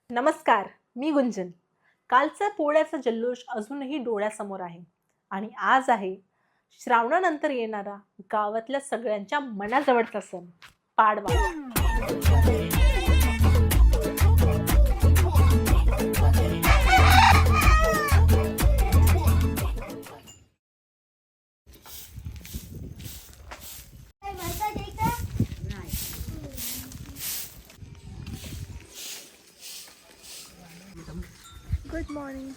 नमस्कार, मी गुंजन. कालचा पोळ्याचा जल्लोष अजूनही डोळ्यासमोर आहे आणि आज आहे श्रावणानंतर येणारा गावातल्या सगळ्यांच्या मनाजवळचा सण पाडवा. Good morning.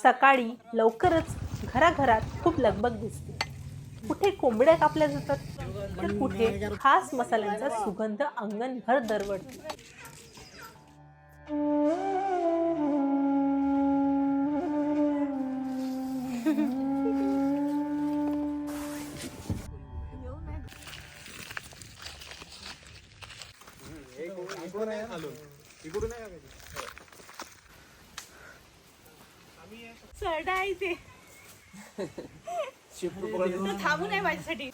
सकाळी लवकरच घराघरात खूप लगबग दिसते. कुठे कोंबड्या कापल्या जातात तर कुठे खास मसाल्यांचा सुगंध अंगणभर दरवळतो. थांबू नये माझ्यासाठी.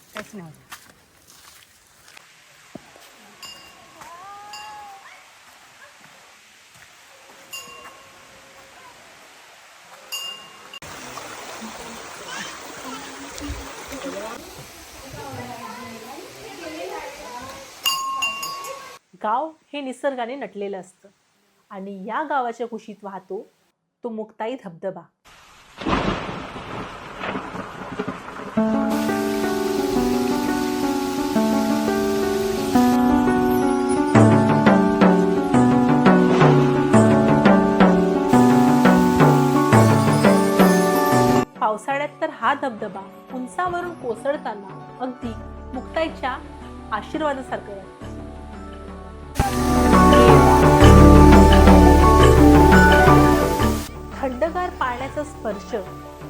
गाव हे निसर्गाने नटलेलं असतं आणि या गावाच्या कुशीत वाहतो तो मुक्ताई धबधबा. पावसाळ्यात तर हा धबधबा उंचावरून कोसळताना अगदी मुक्ताईच्या आशीर्वादासारखं वाटतं. थंडगार पाण्याचा स्पर्श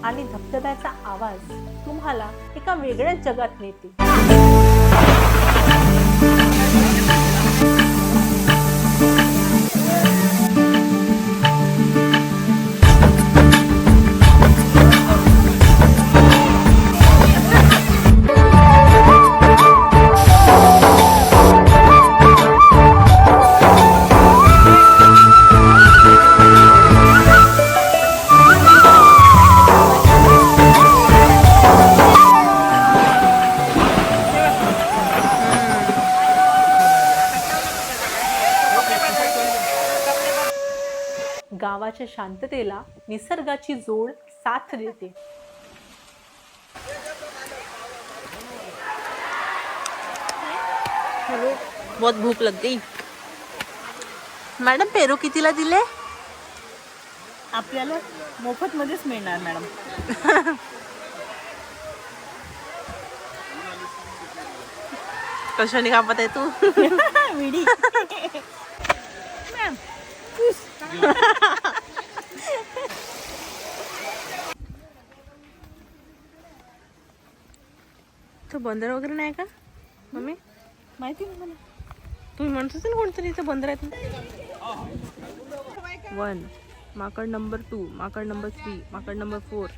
आणि धबधब्याचा आवाज तुम्हाला एका वेगळ्याच जगात नेते. गावाच्या शांततेला निसर्गाची जोड साथ देते. बहुत भूक लग गई. मॅडम पेरू कितीला दिले? आपल्याला मोफत मध्येच मिळणार मॅडम. कशाने कापत आहे तू? विडी. मॅम तो बंदर वगैरे नाही का मम्मी? माहिती नाही मला. तुम्ही म्हणत होते ना कोणतरी इथं बंदर आहेत. 1 माकड नंबर 2 माकड नंबर 3 माकड नंबर 4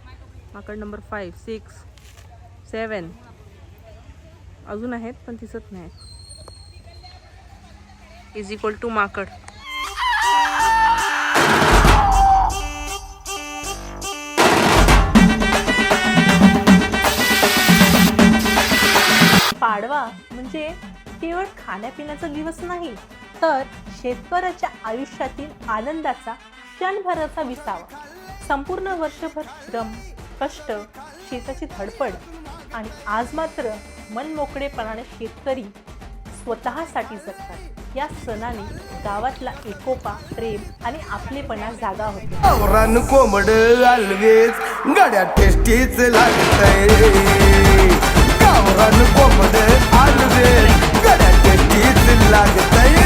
माकड नंबर 5 6 7 अजून आहेत पण दिसत नाही. इज इक्वल टू माकड. पाडवा म्हणजे केवळ खाण्यापिण्याचा दिवस नाही, तर शेतकऱ्याच्या आयुष्यातील आनंदाचा क्षणभराचा विसावा. संपूर्ण वर्षभर श्रम, कष्ट, शेताची धडपड आणि आज मात्र मनमोकळेपणाने शेतकरी स्वतःसाठी जगतात. या सणाने गावातला एकोपा, प्रेम आणि आपलेपणा जागा होतो. गावरान कोंबड आलवेज गड्या टेस्टीच लागतंय. गावरान कोंबड आलवेज गड्या टेस्टीच लागतंय.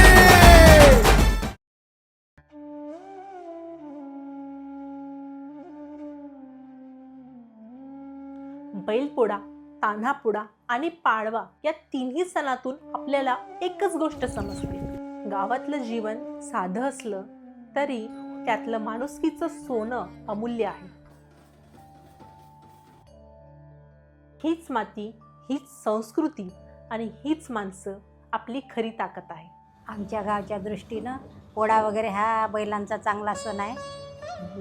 बैलपोळा, तान्हापोळा आणि पाडवा या तिन्ही सणातून आपल्याला एकच गोष्ट समजते. गावातलं जीवन साधं असलं तरी त्यातलं माणुसकीचं सोनं अमूल्य आहे. हीच माती, हीच संस्कृती आणि हीच माणसं आपली खरी ताकद आहे. आमच्या गावच्या दृष्टीनं पोळा वगैरे हा बैलांचा चांगला सण आहे.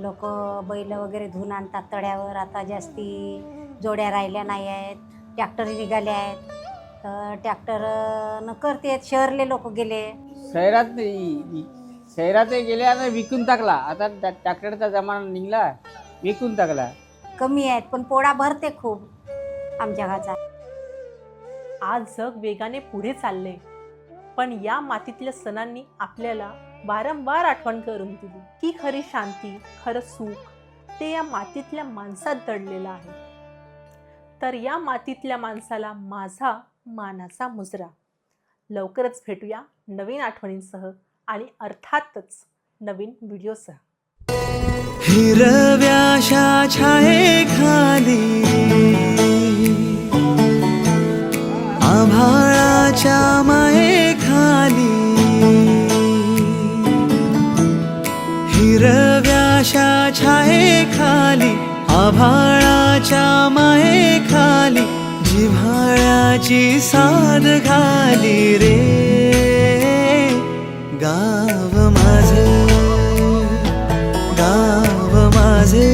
लोक बैल वगैरे धुवून आणतात तळ्यावर. आता जास्ती जोड्या राहिल्या नाही आहेत, ट्रॅक्टर निघाले आहेत, तर ट्रॅक्टरनं करतात. शहरले लोक गेले, शहरात गेले आता विकून टाकला. आता ट्रॅक्टरचा जमाना निघला, विकून टाकला. कमी आहेत पण पोळा भरते खूप आमच्या गावचा. आज जग वेगाने पुढे चालले, पण या मातीतल्या सणांनी आपल्याला वारंवार आठवण करून दिली की खरी शांती, खरं सुख ते या मातीतल्या माणसात दडलेलं आहे. तर या मातीतल्या माणसाला माझा मानाचा मुजरा. लवकरच भेटूया नवीन आठवणींसह आणि अर्थातच नवीन व्हिडिओसह. हिरव्याशा छायेखाली आभाळाच्या मायेखाली, हिरव्याशा छायेखाली आभाळाच्या मायेखाली, जिव्हाळ्याची साद घाली रे गाव माझे, गाव माझे,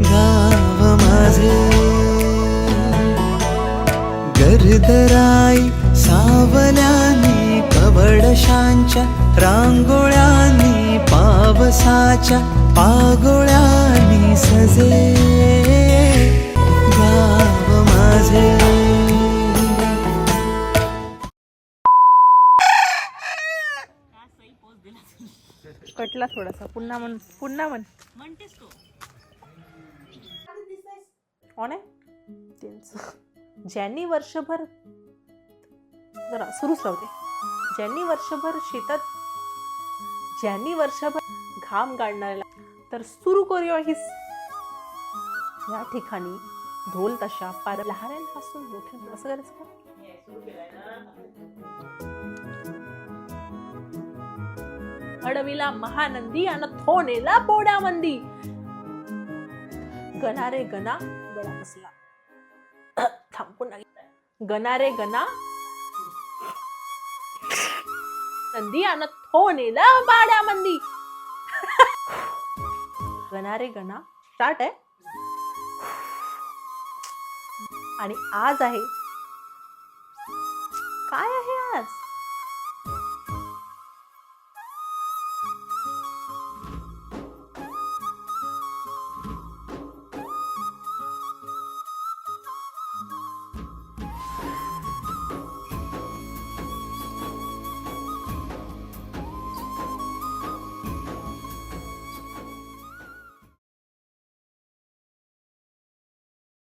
गाव माझे. गर्दराई सावल्यानी कवडशांच्या रांगोळ्यांनी, पावसाच्या पागोळ्यांनी सजे गाव माझे. कटला थोडासा. पुन्हा म्हण, पुन्हा म्हण. म्हणतेस तो ऑन आहे त्यांचं. ज्यांनी वर्षभर जरा सुरूच राहते. ज्यांनी वर्षभर घाम गाळणाऱ्याला तर सुरू करूया ही. या ठिकाणी ढोल ताशा पार लहानांपासून मोठ्या असं करायचं का? अडविला महानंदी आणि थोनेला पोड्यामंदी. गणा रे गणा गळा बसला. थांबून गणा रे गणा नंदी आणि थोनेला बाड्यामंदी. गणा रे गणा स्टार्ट आहे. आणि आज आहे काय आहे आज?